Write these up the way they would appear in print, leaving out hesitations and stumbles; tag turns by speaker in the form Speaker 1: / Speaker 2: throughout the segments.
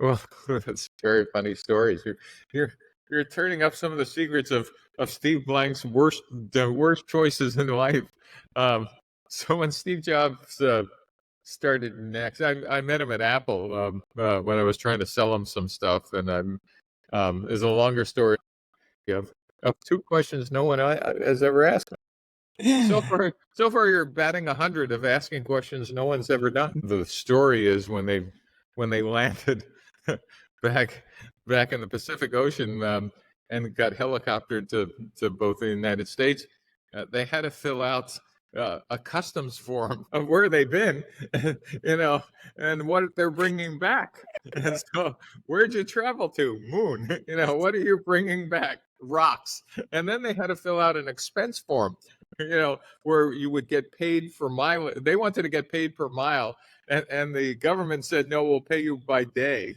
Speaker 1: Well, that's very funny stories. You're you're turning up some of the secrets of Steve Blank's the worst choices in life. Um, so when Steve Jobs started next, I met him at Apple when I was trying to sell him some stuff, and is a longer story of two questions no one has ever asked. So far, you're batting 100 of asking questions no one's ever done. The story is when they landed back back in the Pacific Ocean and got helicoptered to both the United States. They had to fill out a customs form of where they've been, you know, and what they're bringing back. And so, where'd you travel to? Moon. What are you bringing back? Rocks. And then they had to fill out an expense form, where you would get paid for mile. They wanted to get paid per mile, and the government said, no, we'll pay you by day.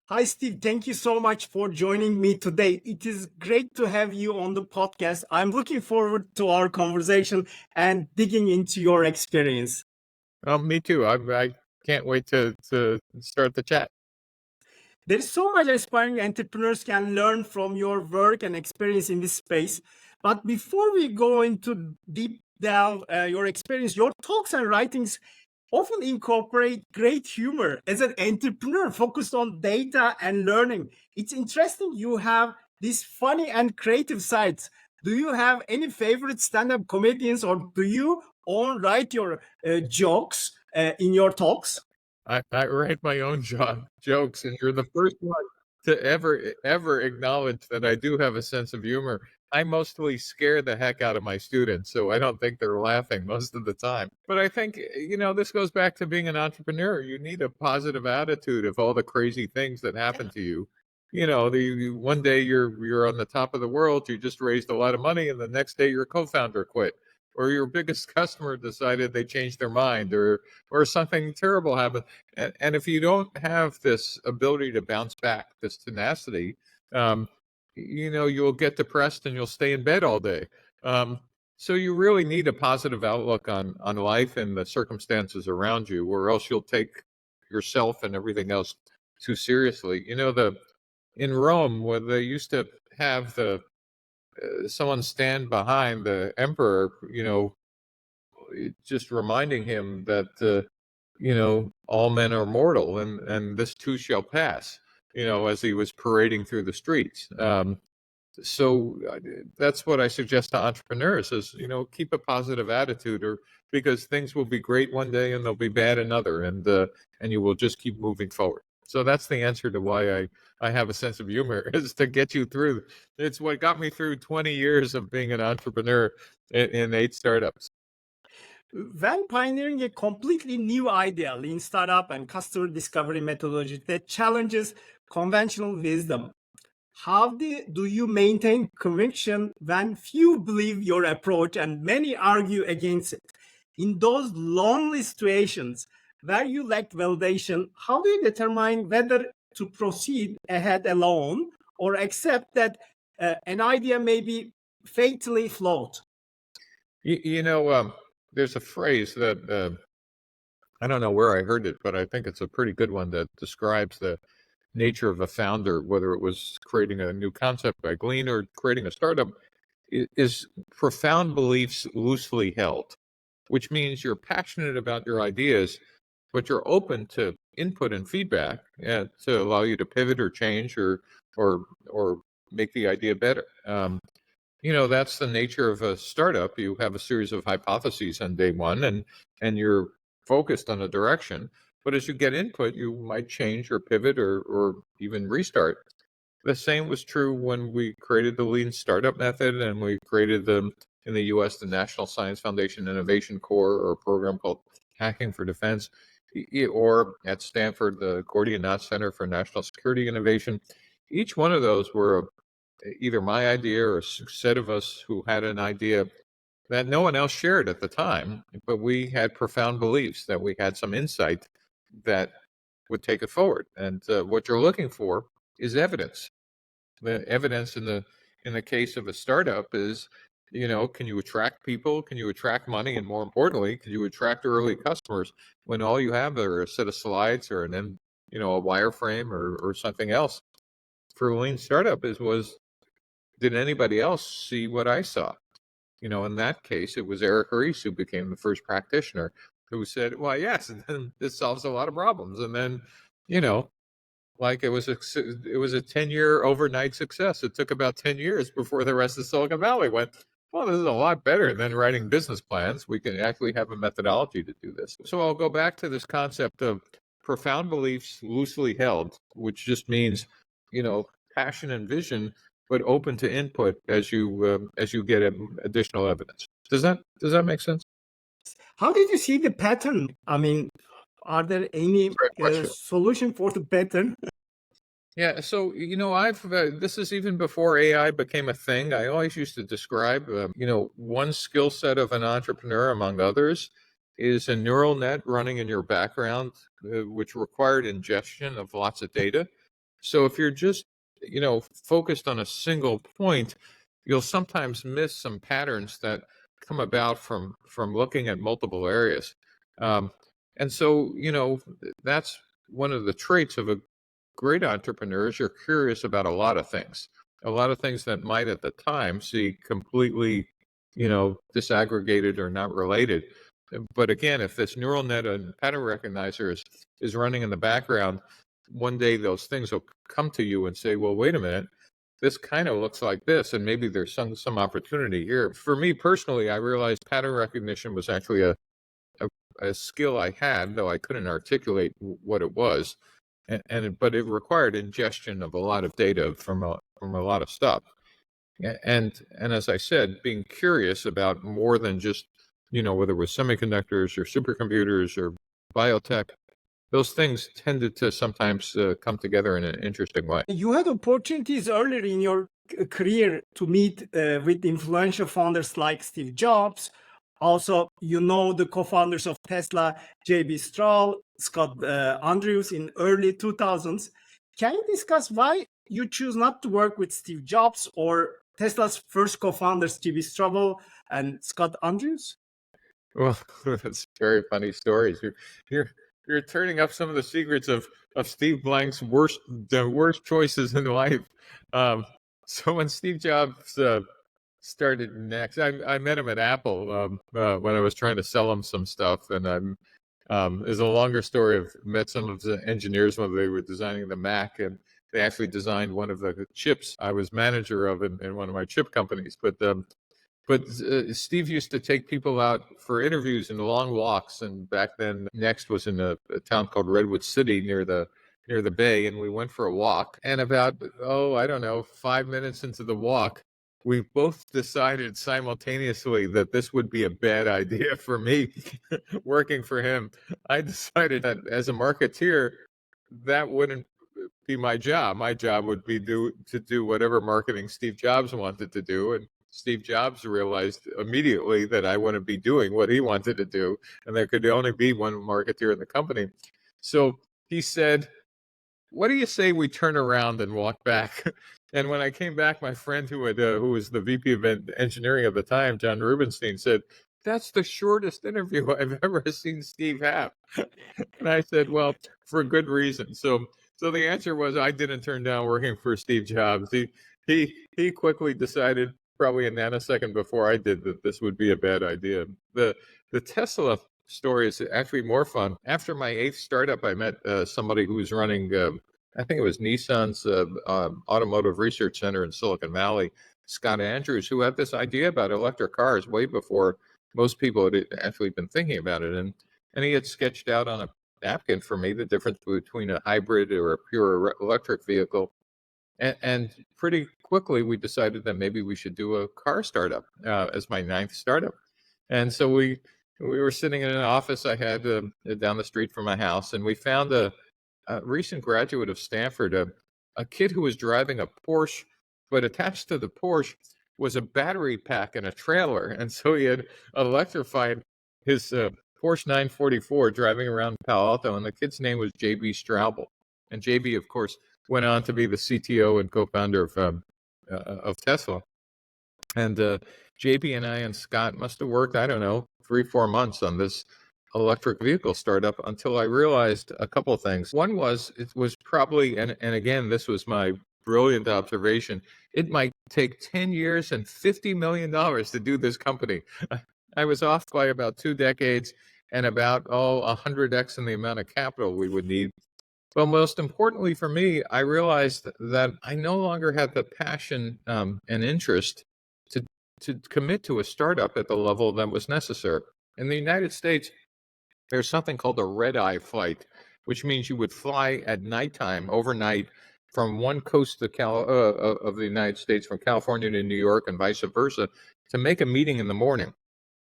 Speaker 2: Hi, Steve. Thank you so much for joining me today. It is great to have you on the podcast. I'm looking forward to our conversation and digging into your experience.
Speaker 1: Me too. I can't wait to start the chat.
Speaker 2: There is so much aspiring entrepreneurs can learn from your work and experience in this space. But before we go into deep delve your experience, your talks and writings often incorporate great humor. As an entrepreneur focused on data and learning, it's interesting you have these funny and creative sides. Do you have any favorite stand-up comedians, or do you all write your jokes in your talks?
Speaker 1: I write my own jokes, and you're the first one to ever acknowledge that I do have a sense of humor. I mostly scare the heck out of my students, so I don't think they're laughing most of the time. But I think, this goes back to being an entrepreneur. You need a positive attitude of all the crazy things that happen to you. One day you're on the top of the world, you just raised a lot of money, and the next day your co-founder quit, or your biggest customer decided they changed their mind, or something terrible happened. And if you don't have this ability to bounce back, this tenacity, you'll get depressed and you'll stay in bed all day. So you really need a positive outlook on life and the circumstances around you, or else you'll take yourself and everything else too seriously. In Rome, where they used to have someone stand behind the emperor, just reminding him that all men are mortal, and this too shall pass, as he was parading through the streets. So that's what I suggest to entrepreneurs is, keep a positive attitude, or because things will be great one day and they'll be bad another, and you will just keep moving forward. So that's the answer to why I have a sense of humor, is to get you through. It's what got me through 20 years of being an entrepreneur in 8 startups.
Speaker 2: When pioneering a completely new idea, lean startup and customer discovery methodology that challenges conventional wisdom, how do you maintain conviction when few believe your approach and many argue against it? In those lonely situations where you lack validation, how do you determine whether to proceed ahead alone or accept that an idea may be fatally flawed?
Speaker 1: There's a phrase that I don't know where I heard it, but I think it's a pretty good one that describes the nature of a founder, whether it was creating a new concept like Lean or creating a startup, is profound beliefs loosely held, which means you're passionate about your ideas, but you're open to input and feedback to allow you to pivot or change or make the idea better. That's the nature of a startup. You have a series of hypotheses on day one, and you're focused on a direction. But as you get input, you might change or pivot or even restart. The same was true when we created the Lean Startup Method, and we created in the US, the National Science Foundation Innovation Corps, or a program called Hacking for Defense, or at Stanford, the Gordian Knot Center for National Security Innovation. Each one of those were either my idea or a set of us who had an idea that no one else shared at the time, but we had profound beliefs, that we had some insight that would take it forward. And what you're looking for is evidence. The evidence in the case of a startup is, can you attract people? Can you attract money? And more importantly, can you attract early customers when all you have are a set of slides or an a wireframe or something else. For lean startup was, did anybody else see what I saw? In that case, it was Eric Ries who became the first practitioner who said, well, yes, and then this solves a lot of problems. And then, like it was a 10-year overnight success. It took about 10 years before the rest of Silicon Valley went, well, this is a lot better than writing business plans. We can actually have a methodology to do this. So I'll go back to this concept of profound beliefs loosely held, which just means, passion and vision, but open to input as you get additional evidence. Does that make sense?
Speaker 2: How did you see the pattern? I mean, are there any
Speaker 1: Great question.
Speaker 2: solution for the pattern?
Speaker 1: Yeah, so I've this is even before AI became a thing. I always used to describe, one skill set of an entrepreneur, among others, is a neural net running in your background, which required ingestion of lots of data. So if you're just, focused on a single point, you'll sometimes miss some patterns that come about from looking at multiple areas. And so, that's one of the traits of a great entrepreneurs. You're curious about a lot of things that might at the time seem completely, disaggregated or not related. But again, if this neural net and pattern recognizer is running in the background, one day those things will come to you and say, well, wait a minute, this kind of looks like this, and maybe there's some opportunity here. For me personally, I realized pattern recognition was actually a skill I had, though I couldn't articulate what it was. But it required ingestion of a lot of data from a lot of stuff. And as I said, being curious about more than just, whether it was semiconductors or supercomputers or biotech, those things tended to sometimes come together in an interesting way.
Speaker 2: You had opportunities earlier in your career to meet with influential founders like Steve Jobs. Also, the co-founders of Tesla, JB Straubel, Scott Andrews in early 2000s. Can you discuss why you choose not to work with Steve Jobs or Tesla's first co-founders, JB Straubel and Scott Andrews?
Speaker 1: Well, that's very funny stories. You're turning up some of the secrets of Steve Blank's worst choices in life. So when Steve Jobs started next, I met him at Apple when I was trying to sell him some stuff, and is a longer story. I've met some of the engineers when they were designing the Mac, and they actually designed one of the chips I was manager of in one of my chip companies. But Steve used to take people out for interviews and long walks, and back then Next was in a town called Redwood City near the bay, and we went for a walk. And about 5 minutes into the walk, we both decided simultaneously that this would be a bad idea for me working for him. I decided that as a marketeer, that wouldn't be my job. My job would be to do whatever marketing Steve Jobs wanted to do, and Steve Jobs realized immediately that I wouldn't be doing what he wanted to do, and there could only be one marketeer in the company. So he said, what do you say we turn around and walk back? And when I came back, my friend who was the VP of engineering at the time, John Rubenstein, said, that's the shortest interview I've ever seen Steve have. And I said, well, for good reason. So the answer was I didn't turn down working for Steve Jobs. He quickly decided, probably a nanosecond before I did, that this would be a bad idea. The Tesla story is actually more fun. After my 8th startup, I met somebody who was running, I think it was Nissan's automotive research center in Silicon Valley, Scott Andrews, who had this idea about electric cars way before most people had actually been thinking about it. And he had sketched out on a napkin for me the difference between a hybrid or a pure electric vehicle. And pretty quickly, we decided that maybe we should do a car startup as my 9th startup. And so we were sitting in an office I had down the street from my house, and we found a recent graduate of Stanford, a kid who was driving a Porsche, but attached to the Porsche was a battery pack and a trailer. And so he had electrified his Porsche 944 driving around Palo Alto, and the kid's name was JB Straubel. And JB, of course, went on to be the CTO and co-founder of Tesla. And JB and I and Scott must have worked, 3-4 months on this electric vehicle startup until I realized a couple of things. One was it was probably, and again, this was my brilliant observation, it might take 10 years and $50 million to do this company. I was off by about 2 decades and about, 100x in the amount of capital we would need. Well, most importantly for me, I realized that I no longer had the passion and interest to, to commit to a startup at the level that was necessary. In the United States, there's something called a red-eye flight, which means you would fly at nighttime, overnight, from one coast of the United States, from California to New York and vice versa, to make a meeting in the morning.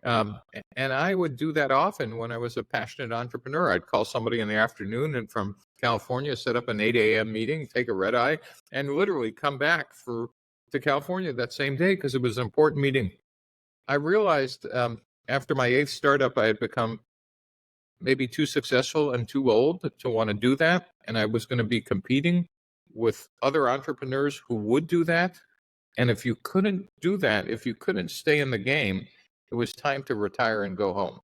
Speaker 1: And I would do that often when I was a passionate entrepreneur. I'd call somebody in the afternoon and from California, set up an 8 a.m. meeting, take a red eye, and literally come back to California that same day because it was an important meeting. I realized after my 8th startup, I had become maybe too successful and too old to want to do that. And I was going to be competing with other entrepreneurs who would do that. And if you couldn't do that, if you couldn't stay in the game, it was time to retire and go home.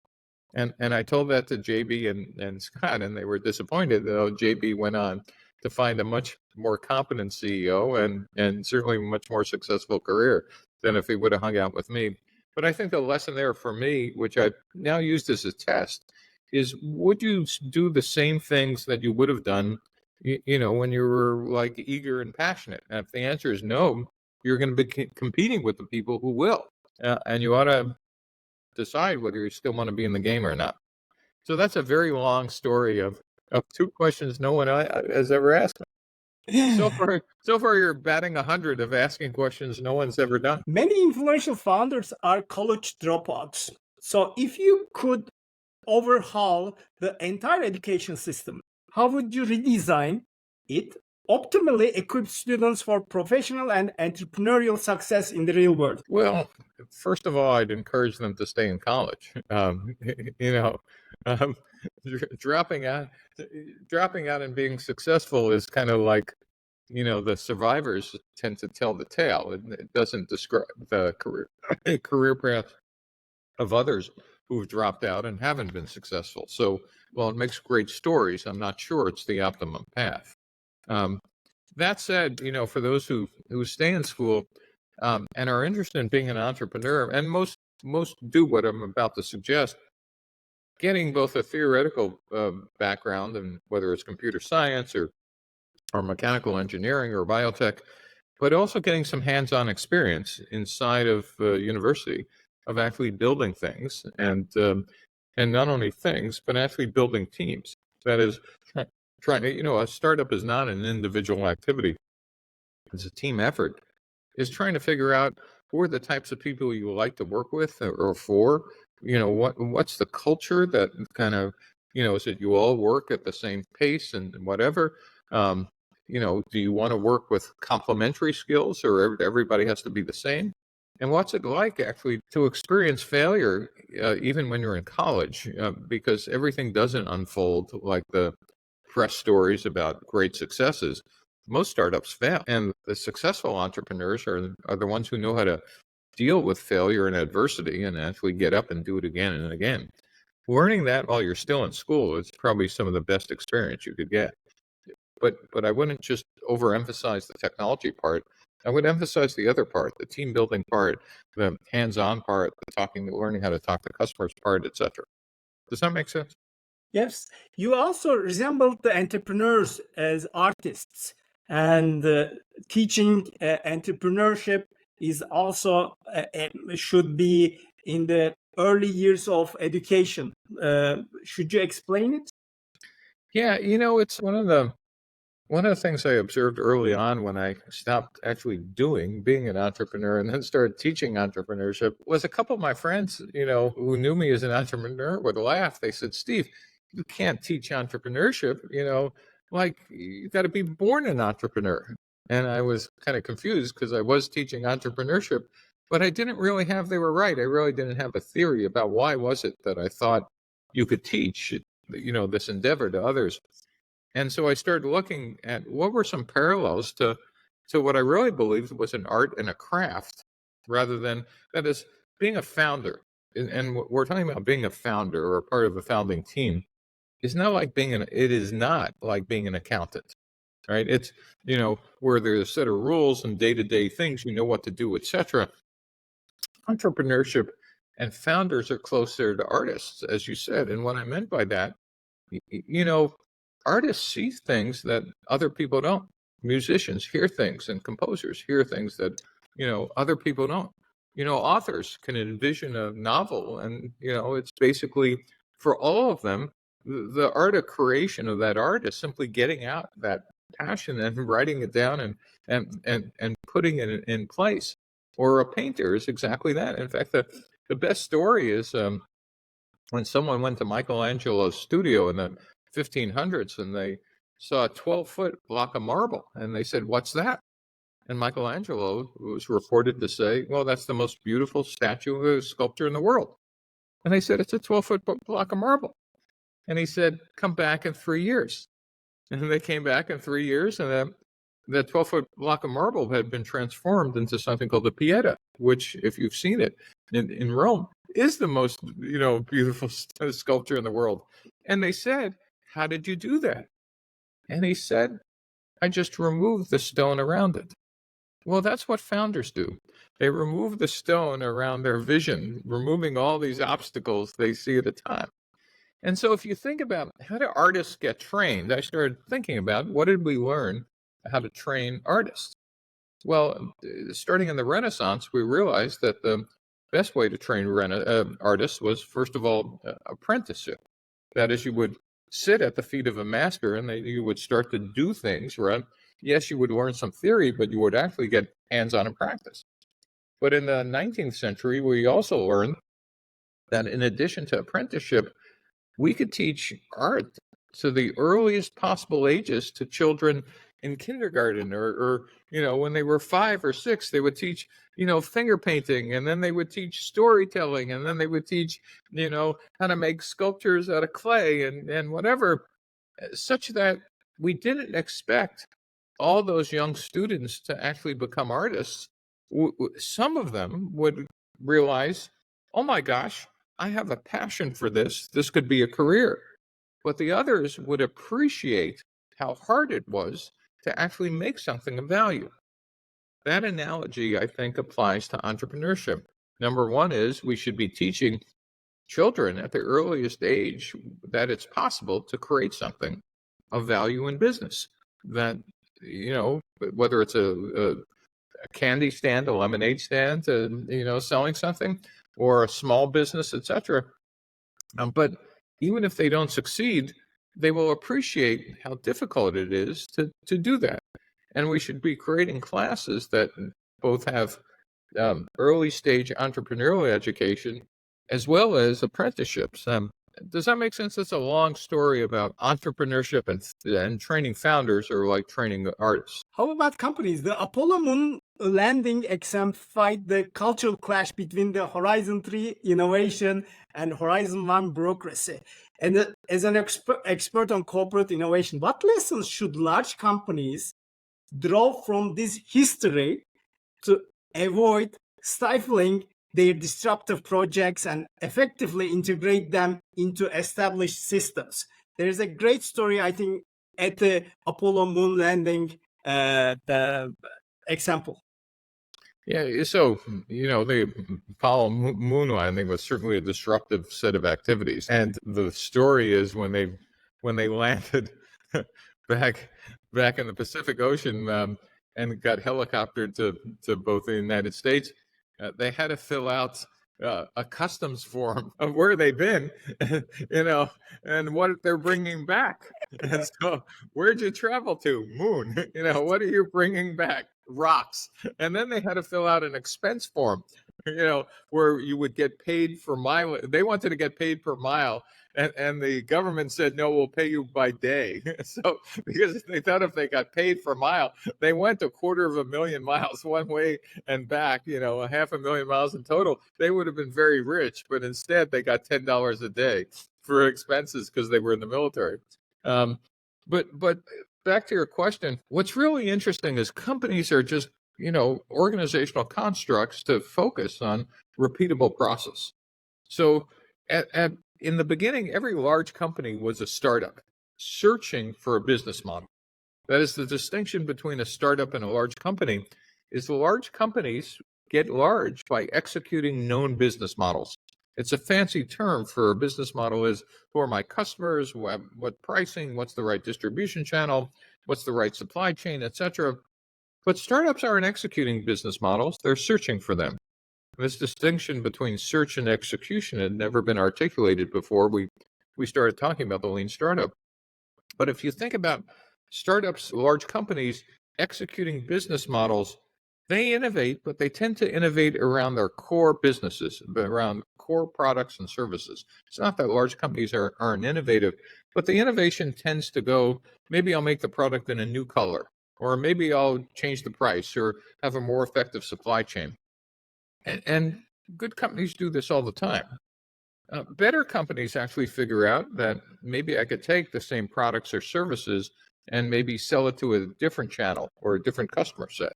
Speaker 1: And I told that to JB and Scott, and they were disappointed, though JB went on to find a much more competent CEO and certainly a much more successful career than if he would have hung out with me. But I think the lesson there for me, which I've now used as a test, is would you do the same things that you would have done, when you were like eager and passionate? And if the answer is no, you're going to be competing with the people who will. And you ought to decide whether you still want to be in the game or not. So that's a very long story of 2 questions no one has ever asked me. So far you're batting 100 of asking questions no one's ever done.
Speaker 2: Many influential founders are college dropouts. So if you could overhaul the entire education system, how would you redesign it optimally equip students for professional and entrepreneurial success in the real world?
Speaker 1: Well, first of all, I'd encourage them to stay in college. Dropping out and being successful is kind of like, the survivors tend to tell the tale. It doesn't describe the career path of others who've dropped out and haven't been successful. So, while it makes great stories, I'm not sure it's the optimum path. That said, for those who stay in school and are interested in being an entrepreneur, and most do what I'm about to suggest, getting both a theoretical background, and whether it's computer science or mechanical engineering or biotech, but also getting some hands-on experience inside of university of actually building things, and not only things, but actually building teams. That is, trying to, a startup is not an individual activity. It's a team effort. Is trying to figure out who are the types of people you like to work with or for. What's the culture that kind of, is it you all work at the same pace and whatever? Do you want to work with complementary skills, or everybody has to be the same? And what's it like actually to experience failure even when you're in college? Because everything doesn't unfold like the press stories about great successes. Most startups fail, and the successful entrepreneurs are the ones who know how to deal with failure and adversity and actually get up and do it again and again. Learning that while you're still in school is probably some of the best experience you could get. But I wouldn't just overemphasize the technology part. I would emphasize the other part, the team building part, the hands-on part, learning how to talk to customers part, etc. Does that make sense?
Speaker 2: Yes. You also resemble the entrepreneurs as artists, and teaching entrepreneurship is also should be in the early years of education. Should you explain it?
Speaker 1: Yeah, it's one of the things I observed early on when I stopped actually being an entrepreneur and then started teaching entrepreneurship was a couple of my friends, who knew me as an entrepreneur would laugh. They said, "Steve, you can't teach entrepreneurship, like you got to be born an entrepreneur." And I was kind of confused because I was teaching entrepreneurship, but I didn't really they were right. I really didn't have a theory about why was it that I thought you could teach, this endeavor to others. And so I started looking at what were some parallels to what I really believed was an art and a craft, rather than, that is, being a founder and we're talking about being a founder or a part of a founding team, it's not like it is not like being an accountant, right? It's, where there's a set of rules and day-to-day things, you know what to do, etc. Entrepreneurship and founders are closer to artists, as you said. And what I meant by that, artists see things that other people don't. Musicians hear things, and composers hear things that, other people don't. Authors can envision a novel, and, it's basically, for all of them, the art of creation of that art is simply getting out that passion and writing it down and putting it in place. Or a painter is exactly that. In fact, the best story is when someone went to Michelangelo's studio in the 1500s and they saw a 12-foot block of marble, and they said, "What's that?" And Michelangelo was reported to say, "Well, that's the most beautiful sculpture in the world." And they said, "It's a 12-foot block of marble." And he said, "Come back in 3 years." And they came back in 3 years, and the 12-foot block of marble had been transformed into something called the Pieta, which, if you've seen it in Rome, is the most, beautiful sculpture in the world. And they said, "How did you do that?" And he said, "I just removed the stone around it." Well, that's what founders do. They remove the stone around their vision, removing all these obstacles they see at a time. And so if you think about how do artists get trained, I started thinking about what did we learn how to train artists? Well, starting in the Renaissance, we realized that the best way to train artists was, first of all, apprenticeship. That is, you would sit at the feet of a master and you would start to do things, right? Yes, you would learn some theory, but you would actually get hands-on in practice. But in the 19th century, we also learned that in addition to apprenticeship, we could teach art to the earliest possible ages to children in kindergarten or when they were 5 or 6, they would teach, finger painting, and then they would teach storytelling, and then they would teach, how to make sculptures out of clay and whatever, such that we didn't expect all those young students to actually become artists. Some of them would realize, "Oh my gosh, I have a passion for this. This could be a career." But the others would appreciate how hard it was to actually make something of value. That analogy, I think, applies to entrepreneurship. Number one is we should be teaching children at the earliest age that it's possible to create something of value in business. That, whether it's a candy stand, a lemonade stand, selling something, or a small business, etc. But even if they don't succeed, they will appreciate how difficult it is to do that. And we should be creating classes that both have early stage entrepreneurial education as well as apprenticeships. Does that make sense? It's a long story about entrepreneurship and training founders, or like training artists.
Speaker 2: How about companies? The Apollo moon landing exemplified the cultural clash between the Horizon 3 innovation and Horizon 1 bureaucracy. And as an expert on corporate innovation, what lessons should large companies draw from this history to avoid stifling their disruptive projects and effectively integrate them into established systems? There is a great story, I think, at the Apollo moon landing, the example.
Speaker 1: Yeah, so, the Apollo moon landing was certainly a disruptive set of activities. And the story is when they landed back in the Pacific Ocean, and got helicoptered to both the United States, they had to fill out a customs form of where they've been, and what they're bringing back. And so, where'd you travel to? Moon. What are you bringing back? Rocks. And then they had to fill out an expense form, where you would get paid for mile. They wanted to get paid per mile. And the government said, "No, we'll pay you by day." So, because they thought if they got paid per mile, they went 250,000 miles one way and back, 500,000 miles in total, they would have been very rich. But instead, they got $10 a day for expenses because they were in the military. But back to your question, what's really interesting is companies are just, organizational constructs to focus on repeatable process. So in the beginning, every large company was a startup searching for a business model. That is the distinction between a startup and a large company, is the large companies get large by executing known business models. It's a fancy term for a business model is who are my customers, what pricing, what's the right distribution channel, what's the right supply chain, etc. But startups aren't executing business models, they're searching for them. This distinction between search and execution had never been articulated before we started talking about the lean startup. But if you think about startups, large companies executing business models, they innovate, but they tend to innovate around their core businesses, around core products and services. It's not that large companies aren't innovative, but the innovation tends to go, maybe I'll make the product in a new color, or maybe I'll change the price, or have a more effective supply chain. And good companies do this all the time. Better companies actually figure out that maybe I could take the same products or services and maybe sell it to a different channel or a different customer set.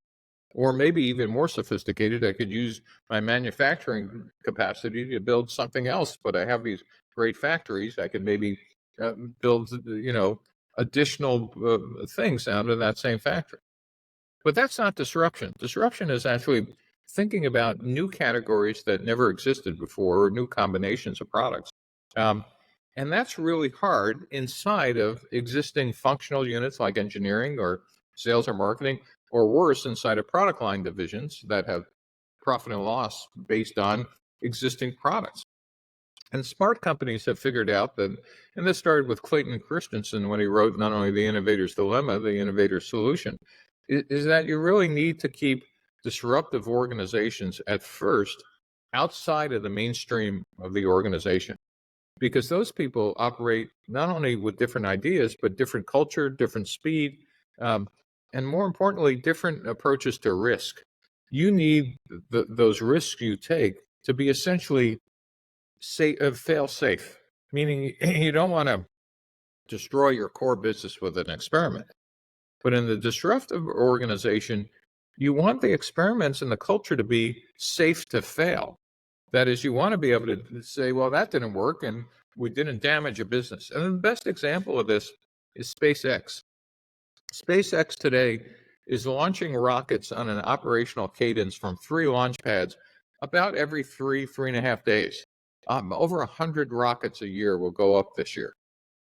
Speaker 1: Or maybe even more sophisticated, I could use my manufacturing capacity to build something else. But I have these great factories. I could maybe build, additional things out of that same factory. But that's not disruption. Disruption is actually thinking about new categories that never existed before or new combinations of products. And that's really hard inside of existing functional units like engineering or sales or marketing, or worse, inside of product line divisions that have profit and loss based on existing products. And smart companies have figured out that, and this started with Clayton Christensen when he wrote not only The Innovator's Dilemma, The Innovator's Solution, is that you really need to keep disruptive organizations at first outside of the mainstream of the organization, because those people operate not only with different ideas, but different culture, different speed, and more importantly, different approaches to risk. You need those risks you take to be essentially fail safe, meaning you don't want to destroy your core business with an experiment. But in the disruptive organization, you want the experiments and the culture to be safe to fail. That is, you want to be able to say, well, that didn't work and we didn't damage a business. And the best example of this is SpaceX. SpaceX today is launching rockets on an operational cadence from 3 launch pads about every 3.5 days. Over 100 rockets a year will go up this year.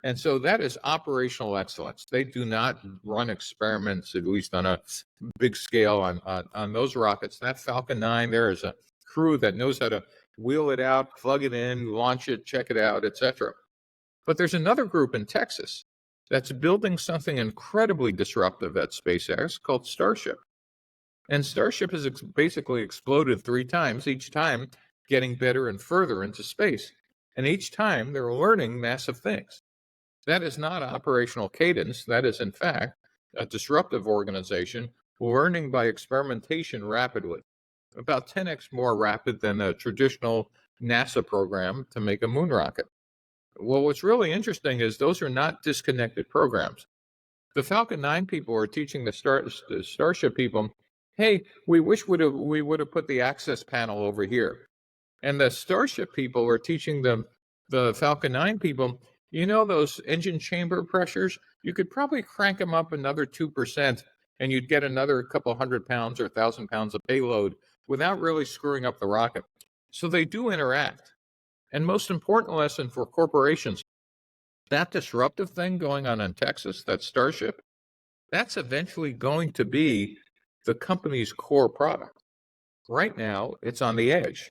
Speaker 1: And so that is operational excellence. They do not run experiments, at least on a big scale, on those rockets. That Falcon 9, there is a crew that knows how to wheel it out, plug it in, launch it, check it out, etc. But there's another group in Texas that's building something incredibly disruptive at SpaceX called Starship. And Starship has basically exploded 3 times, each time getting better and further into space. And each time they're learning massive things. That is not operational cadence. That is, in fact, a disruptive organization learning by experimentation rapidly, about 10x more rapid than a traditional NASA program to make a moon rocket. Well, what's really interesting is those are not disconnected programs. The Falcon 9 people are teaching the Starship people, hey, we wish we would have put the access panel over here. And the Starship people are teaching the Falcon 9 people, those engine chamber pressures, you could probably crank them up another 2% and you'd get another couple 100 pounds or 1,000 pounds of payload without really screwing up the rocket. So they do interact. And most important lesson for corporations, that disruptive thing going on in Texas, that Starship, that's eventually going to be the company's core product. Right now, it's on the edge.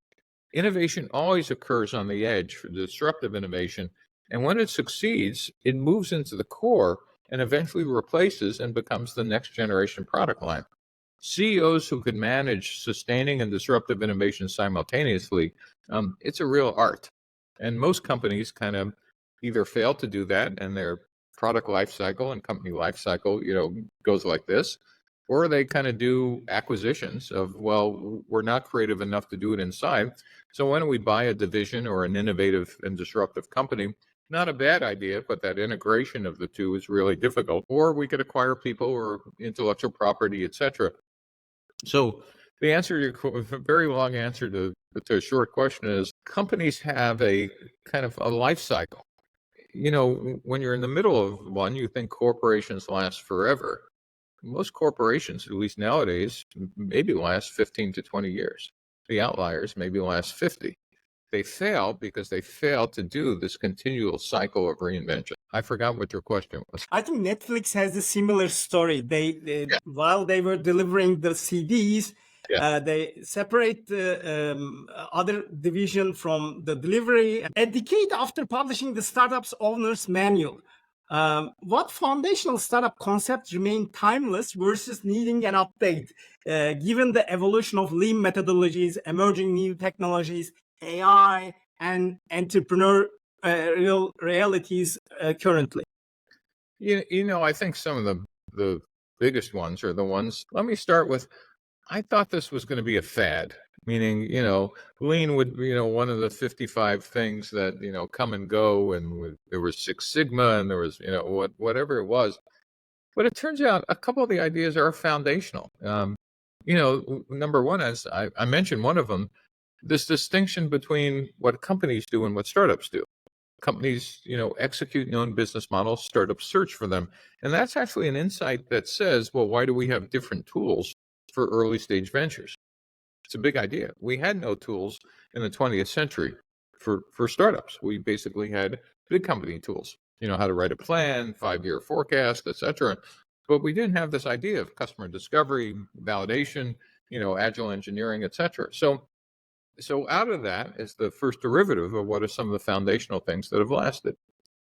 Speaker 1: Innovation always occurs on the edge for disruptive innovation. And when it succeeds, it moves into the core and eventually replaces and becomes the next generation product line. CEOs who can manage sustaining and disruptive innovation simultaneously, it's a real art. And most companies kind of either fail to do that and their product life cycle and company life cycle, goes like this, or they kind of do acquisitions of, well, we're not creative enough to do it inside. So why don't we buy a division or an innovative and disruptive company? Not a bad idea, but that integration of the two is really difficult. Or we could acquire people or intellectual property, etc. So The answer to your very long answer to a short question is companies have a kind of a life cycle. When you're in the middle of one, you think corporations last forever. Most corporations, at least nowadays, maybe last 15 to 20 years. The outliers maybe last 50. They fail because they fail to do this continual cycle of reinvention. I forgot what your question was.
Speaker 2: I think Netflix has a similar story. They
Speaker 1: Yeah.
Speaker 2: While they were delivering the CDs,
Speaker 1: Yeah.
Speaker 2: they separate the other division from the delivery. A decade after publishing the startup's owner's manual, what foundational startup concepts remain timeless versus needing an update, given the evolution of lean methodologies, emerging new technologies, AI, and entrepreneurial realities currently?
Speaker 1: I think some of the biggest ones are the ones. Let me start with, I thought this was going to be a fad, meaning, lean would be, one of the 55 things that, come and go, and there was Six Sigma, and there was, whatever it was. But it turns out a couple of the ideas are foundational. Number one, as I mentioned one of them, this distinction between what companies do and what startups do. Companies, execute their own business models, startups search for them. And that's actually an insight that says, well, why do we have different tools for early stage ventures? It's a big idea. We had no tools in the 20th century for startups. We basically had big company tools, how to write a plan, 5-year forecast, etc. But we didn't have this idea of customer discovery, validation, agile engineering, etc. So out of that is the first derivative of what are some of the foundational things that have lasted.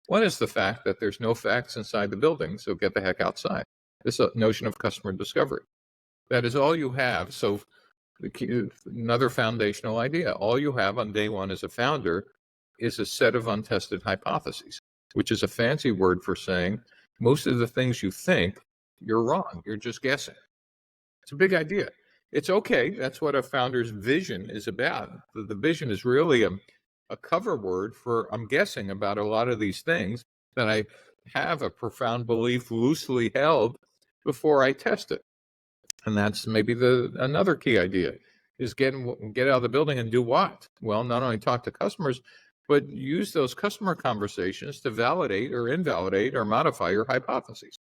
Speaker 1: One is the fact that there's no facts inside the building, so get the heck outside. This notion of customer discovery. That is all you have. So another foundational idea, all you have on day one as a founder is a set of untested hypotheses, which is a fancy word for saying most of the things you think, you're wrong. You're just guessing. It's a big idea. It's okay. That's what a founder's vision is about. The vision is really a cover word for I'm guessing about a lot of these things that I have a profound belief loosely held before I test it. And that's maybe another key idea is get out of the building and do what? Well, not only talk to customers, but use those customer conversations to validate or invalidate or modify your hypotheses.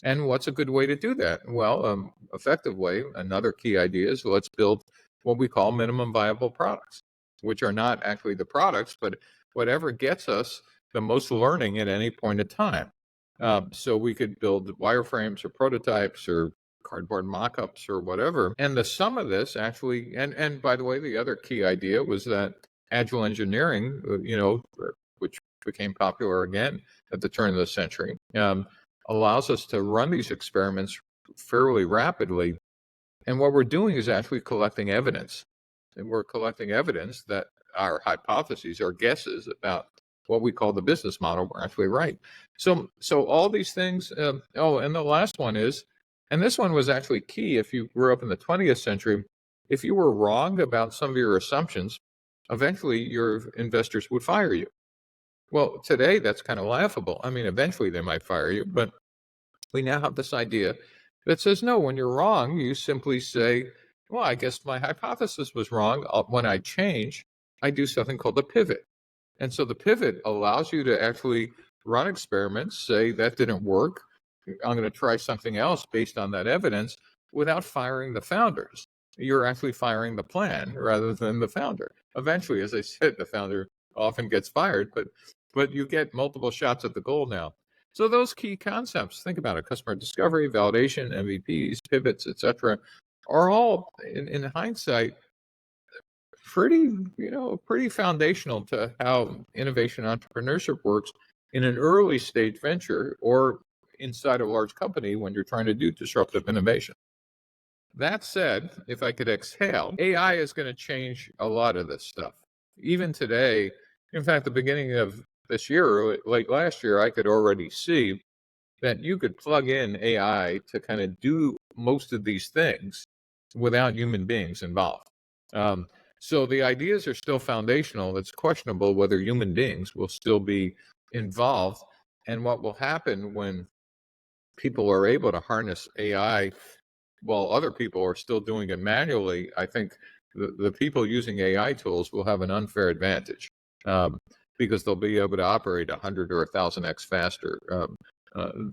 Speaker 1: And what's a good way to do that? Well, effective way, another key idea is let's build what we call minimum viable products, which are not actually the products, but whatever gets us the most learning at any point in time. So we could build wireframes or prototypes or cardboard mock-ups or whatever. And the sum of this actually, and by the way, the other key idea was that agile engineering, which became popular again at the turn of the century, allows us to run these experiments fairly rapidly. And what we're doing is actually collecting evidence. And we're collecting evidence that our hypotheses, our guesses about what we call the business model, were actually right. So all these things, and the last one is, and this one was actually key if you grew up in the 20th century, if you were wrong about some of your assumptions, eventually your investors would fire you. Well, today that's kind of laughable. I mean, eventually they might fire you, but we now have this idea that says, no, when you're wrong, you simply say, well, I guess my hypothesis was wrong. When I change, I do something called a pivot. And so the pivot allows you to actually run experiments, say that didn't work. I'm going to try something else based on that evidence without firing the founders. You're actually firing the plan rather than the founder. Eventually, as I said, the founder often gets fired, but you get multiple shots at the goal now. So those key concepts, think about it, customer discovery, validation, MVPs, pivots, etc., are all, in hindsight, pretty foundational to how innovation entrepreneurship works in an early stage venture or inside a large company when you're trying to do disruptive innovation. That said, if I could exhale, AI is going to change a lot of this stuff. Even today, in fact, the beginning of this year, late last year, I could already see that you could plug in AI to kind of do most of these things without human beings involved. So the ideas are still foundational. It's questionable whether human beings will still be involved and what will happen when people are able to harness AI while other people are still doing it manually, I think the people using AI tools will have an unfair advantage, because they'll be able to operate 100 or 1,000x faster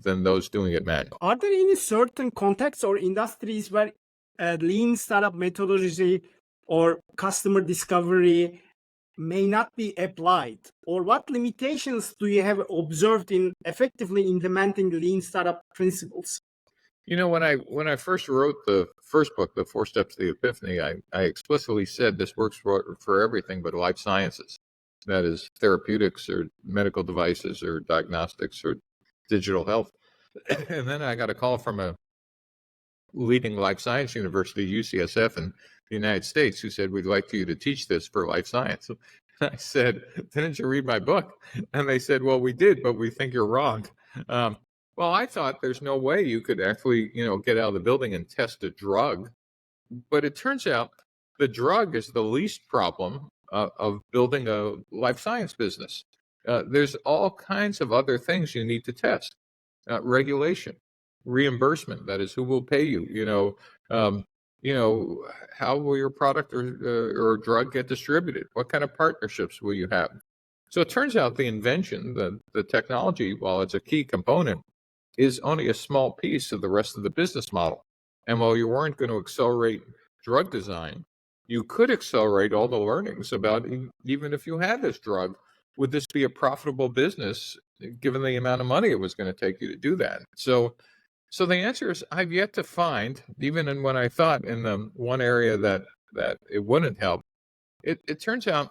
Speaker 1: than those doing it manually.
Speaker 2: Are there any certain contexts or industries where a lean startup methodology or customer discovery may not be applied? Or what limitations do you have observed in effectively implementing lean startup principles?
Speaker 1: You know, when I first wrote the first book, The 4 Steps to the Epiphany, I explicitly said this works for everything but life sciences. That is therapeutics or medical devices or diagnostics or digital health. And then I got a call from a leading life science university, UCSF in the United States, who said, "We'd like you to teach this for life science." I said, "Didn't you read my book?" And they said, "Well, we did, but we think you're wrong." Well, I thought there's no way you could actually, get out of the building and test a drug. But it turns out the drug is the least problem of building a life science business. There's all kinds of other things you need to test. Regulation, reimbursement, that is, who will pay you, um, how will your product or drug get distributed? What kind of partnerships will you have? So it turns out the invention, the technology, while it's a key component, is only a small piece of the rest of the business model. And while you weren't going to accelerate drug design, you could accelerate all the learnings about even if you had this drug, would this be a profitable business given the amount of money it was going to take you to do that? So the answer is I've yet to find, even in when I thought in the one area that it wouldn't help, it turns out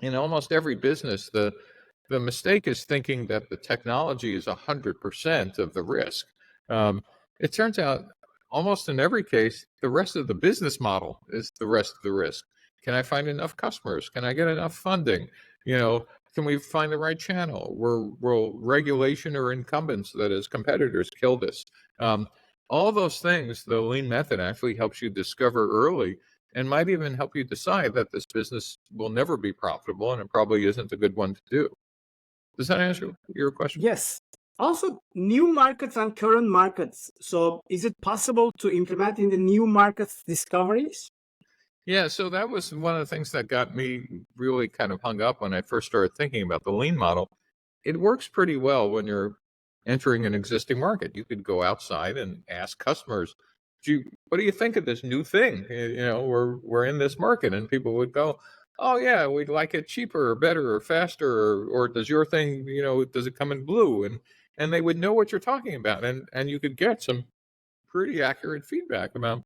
Speaker 1: in almost every business, the mistake is thinking that the technology is 100% of the risk. It turns out almost in every case, the rest of the business model is the rest of the risk. Can I find enough customers? Can I get enough funding? Can we find the right channel? Will regulation or incumbents, that is, competitors, kill this? All those things, the lean method actually helps you discover early and might even help you decide that this business will never be profitable and it probably isn't a good one to do. Does that answer your question?
Speaker 2: Yes. Also, new markets and current markets. So, is it possible to implement in the new markets discoveries?
Speaker 1: Yeah, so that was one of the things that got me really kind of hung up when I first started thinking about the lean model. It works pretty well when you're entering an existing market. You could go outside and ask customers, what do you think of this new thing? We're in this market, and people would go, "Oh yeah, we'd like it cheaper or better or faster, or does your thing, does it come in blue?" And they would know what you're talking about, and you could get some pretty accurate feedback about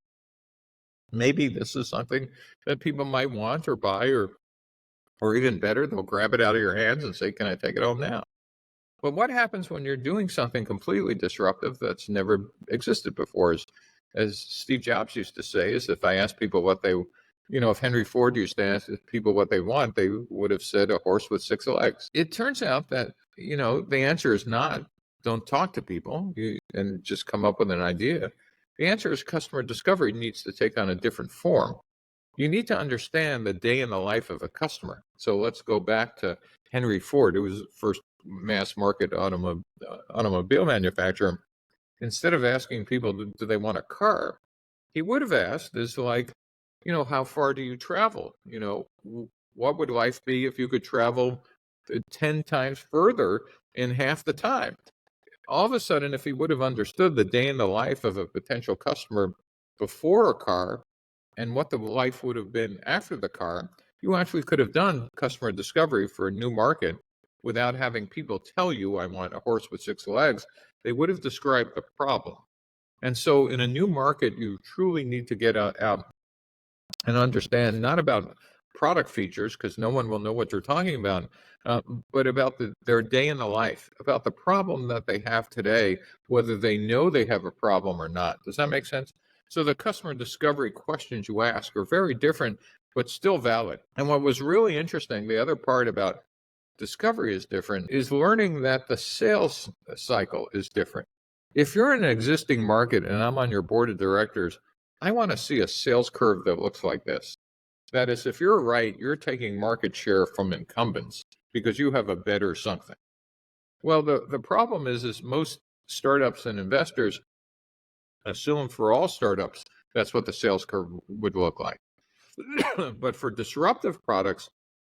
Speaker 1: maybe this is something that people might want or buy, or even better, they'll grab it out of your hands and say, "Can I take it home now?" But what happens when you're doing something completely disruptive that's never existed before? As Steve Jobs used to say, is if I asked people what they, if Henry Ford used to ask people what they want, they would have said a horse with 6 legs. It turns out that, the answer is not don't talk to people and just come up with an idea. The answer is customer discovery needs to take on a different form. You need to understand the day in the life of a customer. So let's go back to Henry Ford, who was the first mass market automobile manufacturer. Instead of asking people, do they want a car? He would have asked is like, how far do you travel? What would life be if you could travel 10 times further in half the time? All of a sudden, if he would have understood the day in the life of a potential customer before a car and what the life would have been after the car, you actually could have done customer discovery for a new market without having people tell you, "I want a horse with 6 legs." They would have described the problem. And so in a new market, you truly need to get out and understand not about product features, because no one will know what you're talking about, but about their day in the life, about the problem that they have today, whether they know they have a problem or not. Does that make sense? So the customer discovery questions you ask are very different, but still valid. And what was really interesting, the other part about discovery is different, is learning that the sales cycle is different. If you're in an existing market and I'm on your board of directors, I want to see a sales curve that looks like this. That is, if you're right, you're taking market share from incumbents because you have a better something. Well, the problem is most startups and investors assume for all startups, that's what the sales curve would look like. But for disruptive products,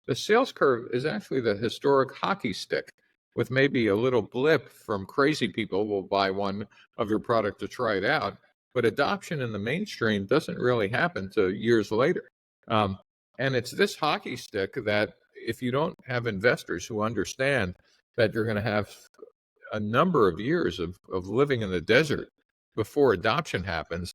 Speaker 1: the sales curve is actually the historic hockey stick, with maybe a little blip from crazy people will buy one of your product to try it out. But adoption in the mainstream doesn't really happen till years later. And it's this hockey stick that if you don't have investors who understand that you're going to have a number of years of living in the desert before adoption happens,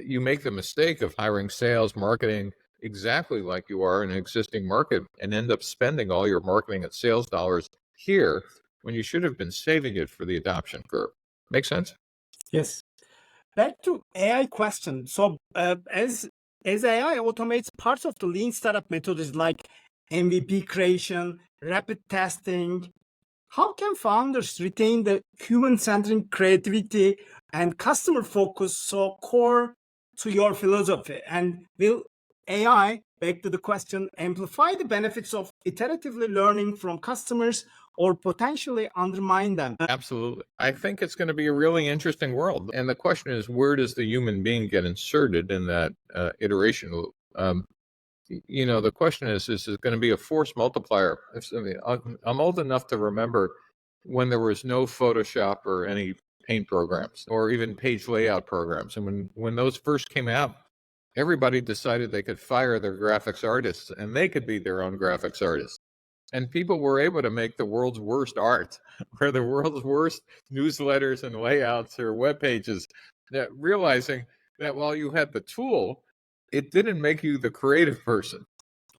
Speaker 1: you make the mistake of hiring sales, marketing exactly like you are in an existing market and end up spending all your marketing and sales dollars here when you should have been saving it for the adoption curve. Make sense?
Speaker 2: Yes. Back to AI question. So as AI automates parts of the lean startup methods like MVP creation, rapid testing, how can founders retain the human-centered creativity and customer focus so core to your philosophy? And will AI, back to the question, amplify the benefits of iteratively learning from customers or potentially undermine them?
Speaker 1: Absolutely. I think it's going to be a really interesting world. And the question is, where does the human being get inserted in that iteration loop? The question is it going to be a force multiplier? I'm old enough to remember when there was no Photoshop or any paint programs or even page layout programs. And when those first came out, everybody decided they could fire their graphics artists and they could be their own graphics artists. And people were able to make the world's worst art or the world's worst newsletters and layouts or web pages, realizing that while you had the tool, it didn't make you the creative person.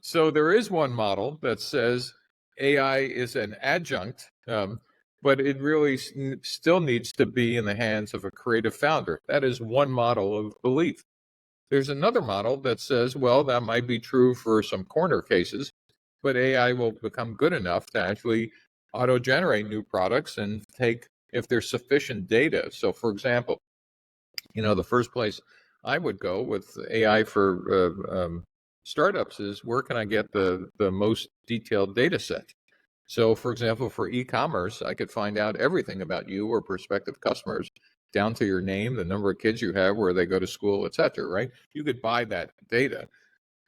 Speaker 1: So there is one model that says AI is an adjunct, but it really still needs to be in the hands of a creative founder. That is one model of belief. There's another model that says, well, that might be true for some corner cases, but AI will become good enough to actually auto-generate new products and take, if there's sufficient data. So for example, the first place I would go with AI for startups is where can I get the most detailed data set? So for example, for e-commerce, I could find out everything about you or prospective customers down to your name, the number of kids you have, where they go to school, etc. Right? You could buy that data.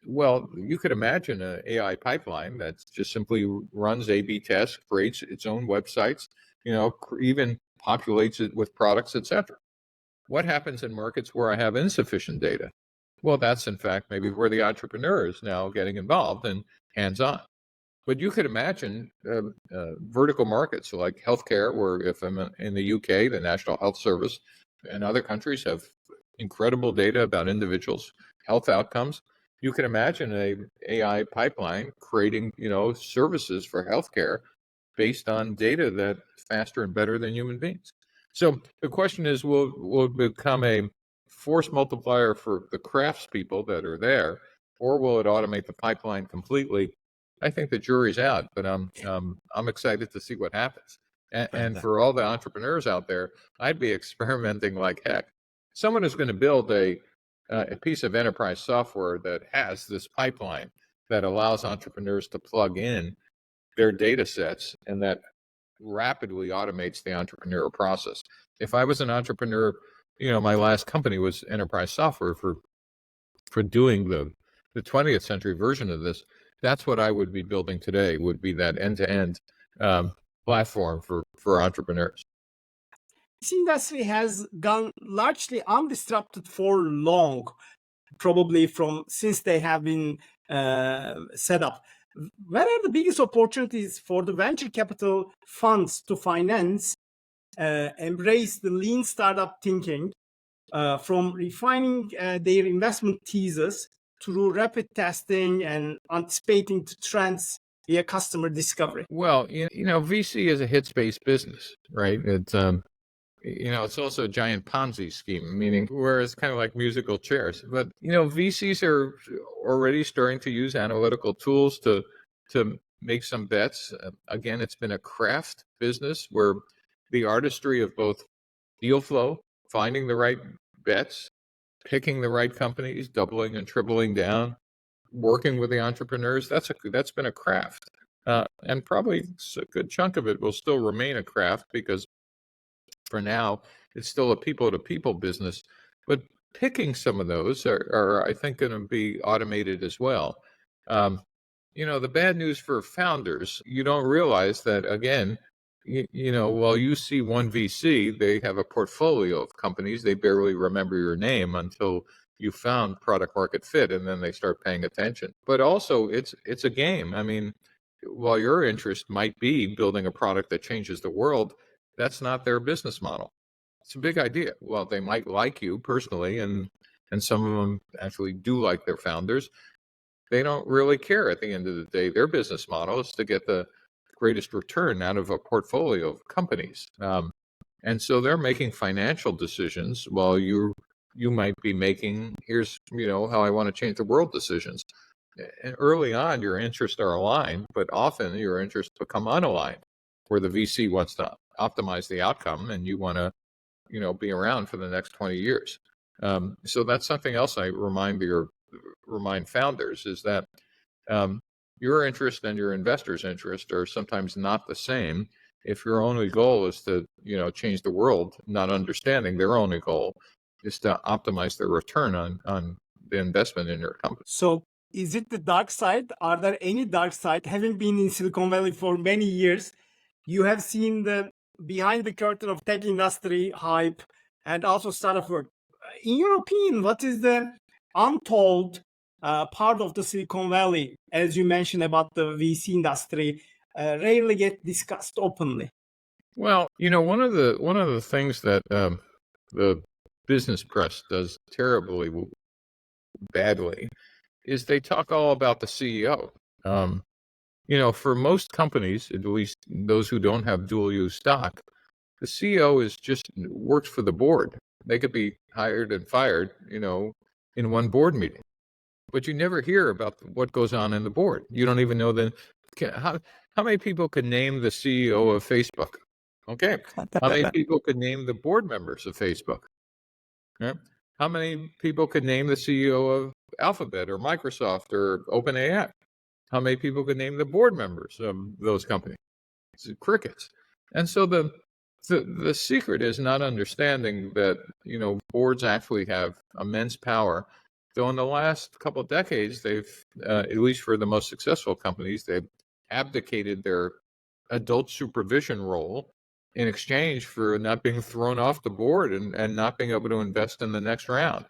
Speaker 1: Well, you could imagine an AI pipeline that just simply runs A/B tests, creates its own websites, even populates it with products, etc. What happens in markets where I have insufficient data? Well, that's in fact maybe where the entrepreneur is now getting involved and hands-on. But you could imagine vertical markets like healthcare, where if I'm in the UK, the National Health Service and other countries have incredible data about individuals' health outcomes. You can imagine a AI pipeline creating, services for healthcare based on data that faster and better than human beings. So the question is, will it become a force multiplier for the craftspeople that are there, or will it automate the pipeline completely? I think the jury's out, but I'm excited to see what happens. And for all the entrepreneurs out there, I'd be experimenting like heck. Someone is going to build a piece of enterprise software that has this pipeline that allows entrepreneurs to plug in their data sets and that rapidly automates the entrepreneurial process. If I was an entrepreneur, my last company was enterprise software for doing the 20th century version of this. That's what I would be building today, would be that end-to-end platform for entrepreneurs.
Speaker 2: This industry has gone largely undisrupted for long, probably since they have been set up. Where are the biggest opportunities for the venture capital funds to finance, embrace the lean startup thinking, from refining their investment thesis through rapid testing and anticipating the trends via customer discovery?
Speaker 1: Well, VC is a hits-based business, right? It's it's also a giant Ponzi scheme, meaning where it's kind of like musical chairs. But VCs are already starting to use analytical tools to make some bets. Again, it's been a craft business where the artistry of both deal flow, finding the right bets, picking the right companies, doubling and tripling down, working with the entrepreneurs, that's been a craft. And probably a good chunk of it will still remain a craft because for now, It's still a people-to-people business, but picking some of those are I think, going to be automated as well. Um, the bad news for founders, you don't realize that, again, while you see one VC, they have a portfolio of companies. They barely remember your name until you found product market fit, and then they start paying attention. But also, it's a game. I mean, while your interest might be building a product that changes the world, that's not their business model. It's a big idea. Well, they might like you personally, and some of them actually do like their founders. They don't really care at the end of the day. Their business model is to get the greatest return out of a portfolio of companies. And so they're making financial decisions while you might be making, here's, how I want to change the world decisions. And early on, your interests are aligned, but often your interests become unaligned, where the VC wants to optimize the outcome and you want to, be around for the next 20 years. So that's something else I remind founders is that your interest and your investors' interest are sometimes not the same. If your only goal is to, change the world, not understanding their only goal is to optimize their return on the investment in your company.
Speaker 2: So is it the dark side? Are there any dark side? Having been in Silicon Valley for many years, you have seen the behind the curtain of tech industry hype and also startup work. In your opinion, what is the untold part of the Silicon Valley, as you mentioned about the VC industry, rarely get discussed openly?
Speaker 1: Well, one of the things that the business press does terribly badly is they talk all about the CEO. For most companies, at least those who don't have dual use stock, the CEO is just works for the board. They could be hired and fired, in one board meeting. But you never hear about what goes on in the board. You don't even know how many people could name the CEO of Facebook? Okay. How many people could name the board members of Facebook? Yeah. How many people could name the CEO of Alphabet or Microsoft or OpenAI? How many people could name the board members of those companies? It's crickets. And so the secret is not understanding that, boards actually have immense power. Though in the last couple of decades, they've, at least for the most successful companies, they've abdicated their adult supervision role in exchange for not being thrown off the board and not being able to invest in the next round.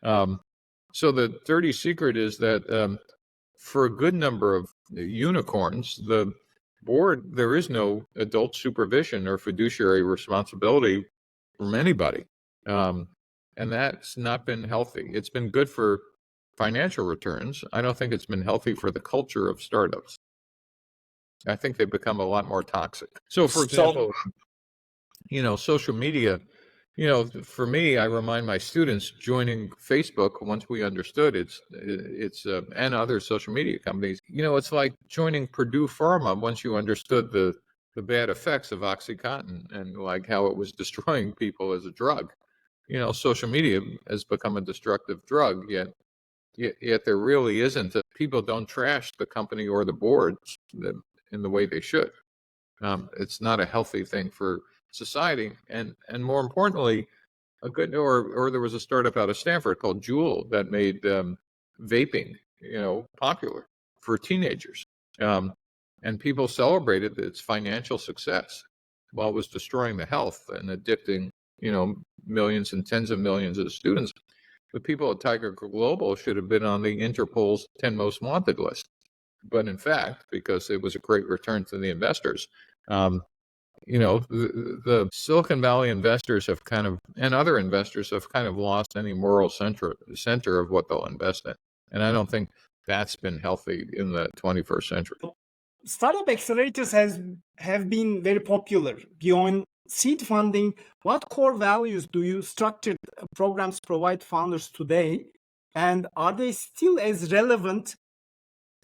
Speaker 1: So the dirty secret is that for a good number of unicorns, the board, there is no adult supervision or fiduciary responsibility from anybody. And that's not been healthy. It's been good for financial returns. I don't think it's been healthy for the culture of startups. I think they've become a lot more toxic. So, for example, social media, for me, I remind my students joining Facebook once we understood it's and other social media companies, it's like joining Purdue Pharma once you understood the bad effects of OxyContin and like how it was destroying people as a drug. Social media has become a destructive drug, yet there really isn't. People don't trash the company or the boards in the way they should. It's not a healthy thing for society, and more importantly, or there was a startup out of Stanford called Juul that made vaping, popular for teenagers, and people celebrated its financial success while it was destroying the health and addicting, millions and tens of millions of students. The people at Tiger Global should have been on the Interpol's 10 most wanted list, but in fact, because it was a great return to the investors, the Silicon Valley investors have and other investors have kind of lost any moral center of what they'll invest in. And I don't think that's been healthy in the 21st century.
Speaker 2: Startup accelerators have been very popular. Beyond seed funding, what core values do you structured programs provide founders today? And are they still as relevant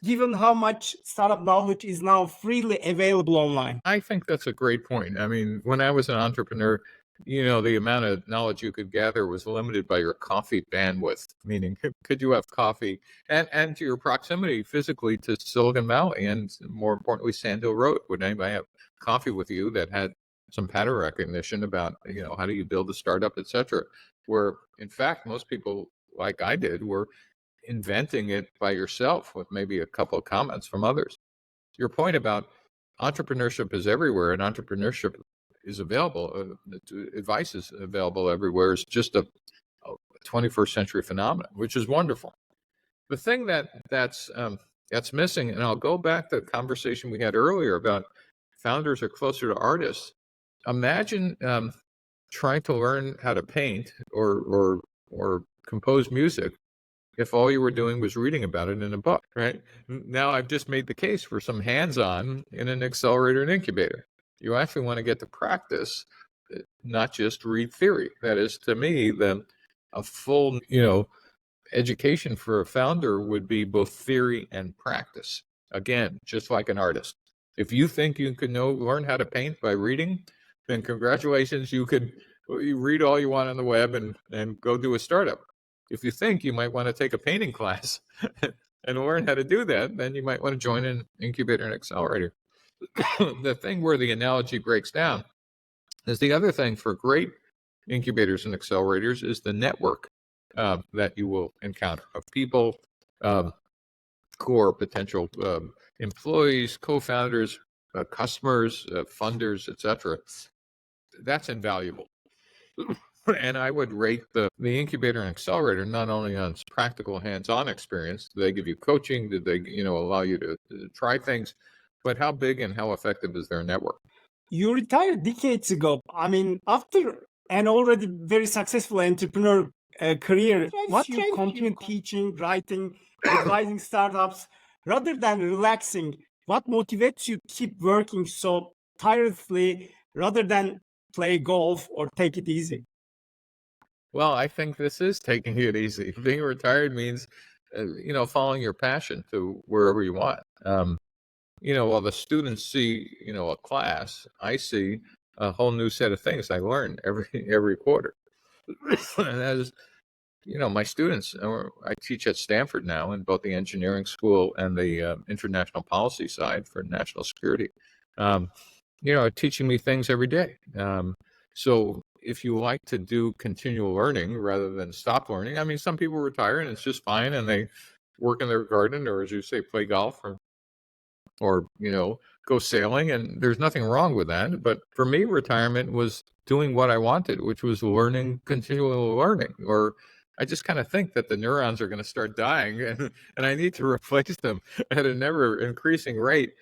Speaker 2: given how much startup knowledge is now freely available online?
Speaker 1: I think that's a great point. I mean, when I was an entrepreneur, the amount of knowledge you could gather was limited by your coffee bandwidth, meaning could you have coffee and to your proximity physically to Silicon Valley and more importantly, Sand Hill Road. Would anybody have coffee with you that had some pattern recognition about, how do you build a startup, etc. Where in fact, most people, like I did, were inventing it by yourself with maybe a couple of comments from others. Your point about entrepreneurship is everywhere, and entrepreneurship is available. Advice is available everywhere. It's just a 21st century phenomenon, which is wonderful. The thing that's missing, and I'll go back to the conversation we had earlier about founders are closer to artists. Imagine trying to learn how to paint or compose music if all you were doing was reading about it in a book, right? Now I've just made the case for some hands-on in an accelerator and incubator. You actually want to get to practice, not just read theory. That is, to me, a full, education for a founder would be both theory and practice. Again, just like an artist. If you think you can learn how to paint by reading, then congratulations, you read all you want on the web and go do a startup. If you think you might want to take a painting class and learn how to do that, then you might want to join an incubator and accelerator. The thing where the analogy breaks down is the other thing for great incubators and accelerators is the network that you will encounter of people, core potential employees, co-founders, customers, funders, etc. That's invaluable. And I would rate the incubator and accelerator not only on practical hands-on experience. Do they give you coaching? Did they, allow you to try things? But how big and how effective is their network?
Speaker 2: You retired decades ago. I mean, after an already very successful entrepreneur career, what you continue teaching, writing, advising startups, rather than relaxing? What motivates you to keep working so tirelessly rather than play golf or take it easy?
Speaker 1: Well, I think this is taking it easy. Being retired means, following your passion to wherever you want. While the students see, a class, I see a whole new set of things I learn every quarter. And that is, my students, I teach at Stanford now in both the engineering school and the international policy side for national security. Teaching me things every day. So if you like to do continual learning rather than stop learning, I mean, some people retire and it's just fine and they work in their garden or, as you say, play golf or go sailing, and there's nothing wrong with that. But for me, retirement was doing what I wanted, which was continual learning. Or I just kind of think that the neurons are going to start dying and I need to replace them at a never increasing rate.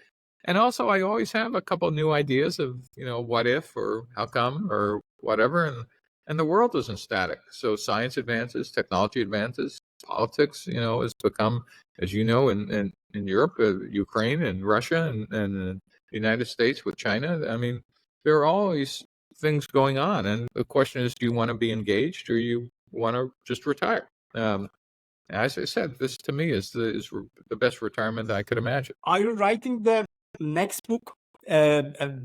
Speaker 1: And also, I always have a couple new ideas of, what if or how come or whatever. And the world isn't static. So science advances, technology advances, politics, has become, as you know, in Europe, Ukraine and Russia and the United States with China. I mean, there are always things going on. And the question is, do you want to be engaged or you want to just retire? As I said, this to me is the best retirement I could imagine.
Speaker 2: Are you writing the next book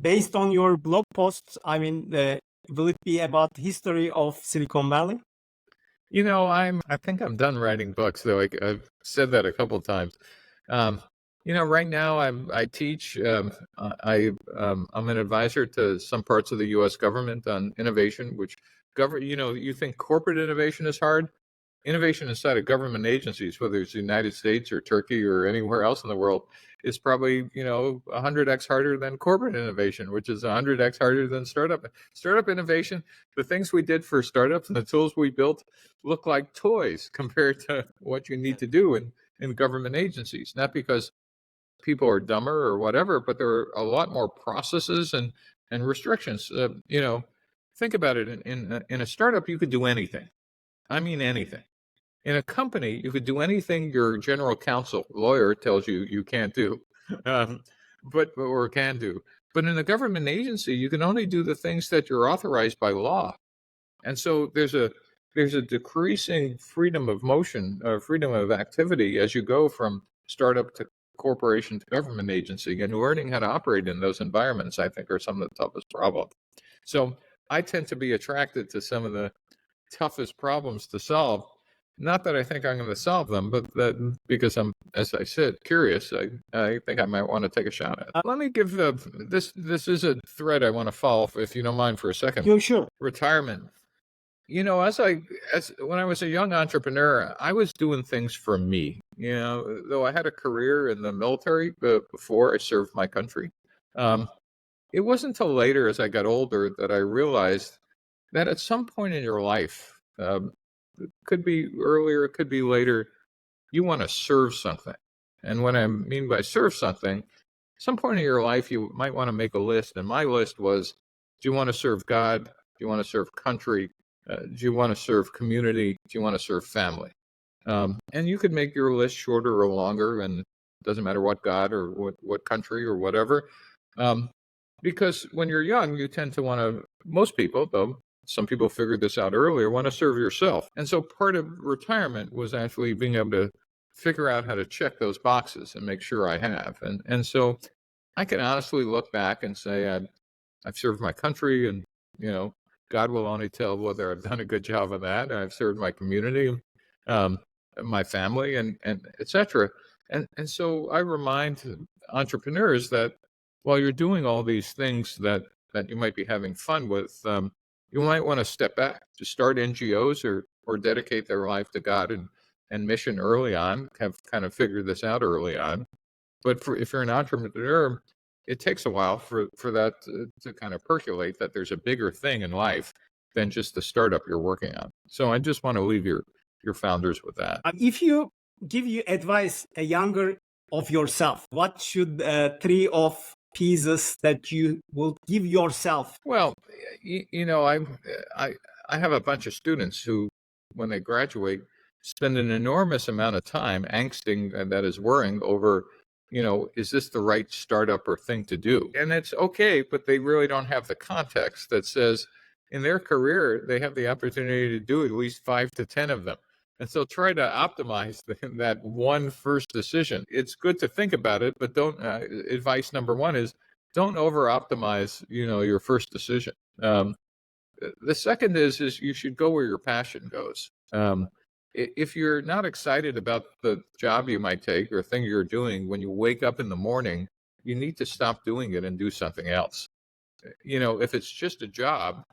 Speaker 2: based on your blog posts? I mean, will it be about history of Silicon Valley?
Speaker 1: I think I'm done writing books, though. I've said that a couple of times. Right now I teach. I'm an advisor to some parts of the U.S. government on innovation. You think corporate innovation is hard? Innovation inside of government agencies, whether it's the United States or Turkey or anywhere else in the world, is probably 100x harder than corporate innovation, which is 100x harder than startup innovation. The things we did for startups and the tools we built look like toys compared to what you need to do in government agencies. Not because people are dumber or whatever, but there are a lot more processes and restrictions. Think about it. In a startup, you could do anything. I mean anything. In a company, you could do anything your general counsel, lawyer, tells you can't do, or can do. But in a government agency, you can only do the things that you're authorized by law. And so there's a decreasing freedom of motion, freedom of activity as you go from startup to corporation to government agency. And learning how to operate in those environments, I think, are some of the toughest problems. So I tend to be attracted to some of the toughest problems to solve. Not that I think I'm going to solve them, but that because I'm, as I said, curious, I think I might want to take a shot at it. Let me give this. This is a thread I want to follow, if you don't mind, for a second.
Speaker 2: You sure?
Speaker 1: Retirement. As when I was a young entrepreneur, I was doing things for me. Though I had a career in the military before I served my country. It wasn't until later, as I got older, that I realized that at some point in your life, it could be earlier, it could be later, you want to serve something. And what I mean by serve something, some point in your life, you might want to make a list. And my list was, do you want to serve God? Do you want to serve country? Do you want to serve community? Do you want to serve family? And you could make your list shorter or longer, and it doesn't matter what God or what country or whatever. Because when you're young, you tend to want to, most people, though some people figured this out earlier, want to serve yourself. And so part of retirement was actually being able to figure out how to check those boxes and make sure I have. And so I can honestly look back and say, I've served my country, and, God will only tell whether I've done a good job of that. I've served my community, my family, and et cetera. And so I remind entrepreneurs that while you're doing all these things that you might be having fun with, you might want to step back to start NGOs or dedicate their life to God and mission early on, have kind of figured this out early on. But if you're an entrepreneur, it takes a while for that to kind of percolate, that there's a bigger thing in life than just the startup you're working on. So I just want to leave your founders with that.
Speaker 2: If you give you advice, a younger of yourself, what should 3 of pieces that you will give yourself?
Speaker 1: Well, I have a bunch of students who, when they graduate, spend an enormous amount of time angsting, and that is worrying over, is this the right startup or thing to do? And it's okay, but they really don't have the context that says in their career, they have the opportunity to do at least 5 to 10 of them. And so try to optimize that one first decision. It's good to think about it, but don't, advice number 1 is don't over optimize, your first decision. The second is you should go where your passion goes. If you're not excited about the job you might take or thing you're doing, when you wake up in the morning, you need to stop doing it and do something else. If it's just a job,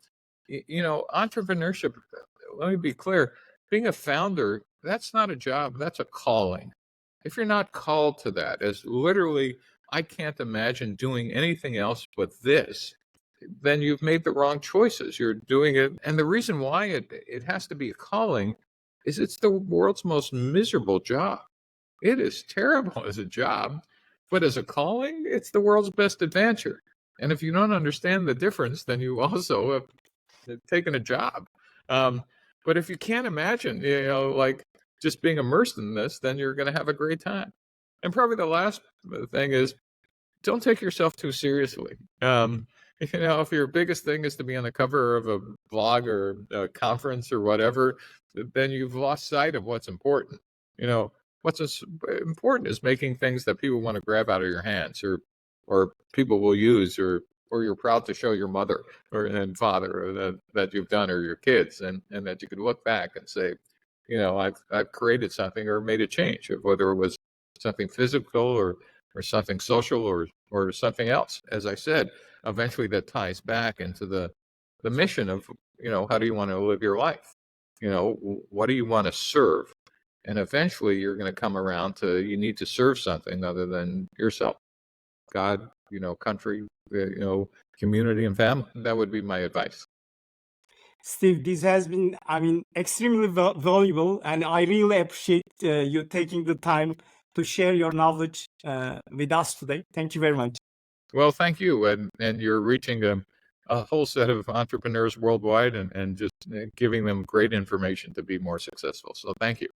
Speaker 1: entrepreneurship, let me be clear, being a founder, that's not a job, that's a calling. If you're not called to that, as literally, I can't imagine doing anything else but this, then you've made the wrong choices. You're doing it. And the reason why it has to be a calling is it's the world's most miserable job. It is terrible as a job, but as a calling, it's the world's best adventure. And if you don't understand the difference, then you also have taken a job. But if you can't imagine, like just being immersed in this, then you're going to have a great time. And probably the last thing is, don't take yourself too seriously. If your biggest thing is to be on the cover of a blog or a conference or whatever, then you've lost sight of what's important. What's important is making things that people want to grab out of your hands, or people will use, or you're proud to show your mother and father, or that you've done, or your kids, and that you could look back and say, I've created something or made a change, whether it was something physical or something social or something else. As I said, eventually that ties back into the mission of, how do you want to live your life? What do you want to serve? And eventually you're going to come around to, you need to serve something other than yourself, God, country, community and family. That would be my advice.
Speaker 2: Steve, this has been, extremely valuable, and I really appreciate you taking the time to share your knowledge with us today. Thank you very much.
Speaker 1: Well, thank you. And you're reaching a whole set of entrepreneurs worldwide and just giving them great information to be more successful. So thank you.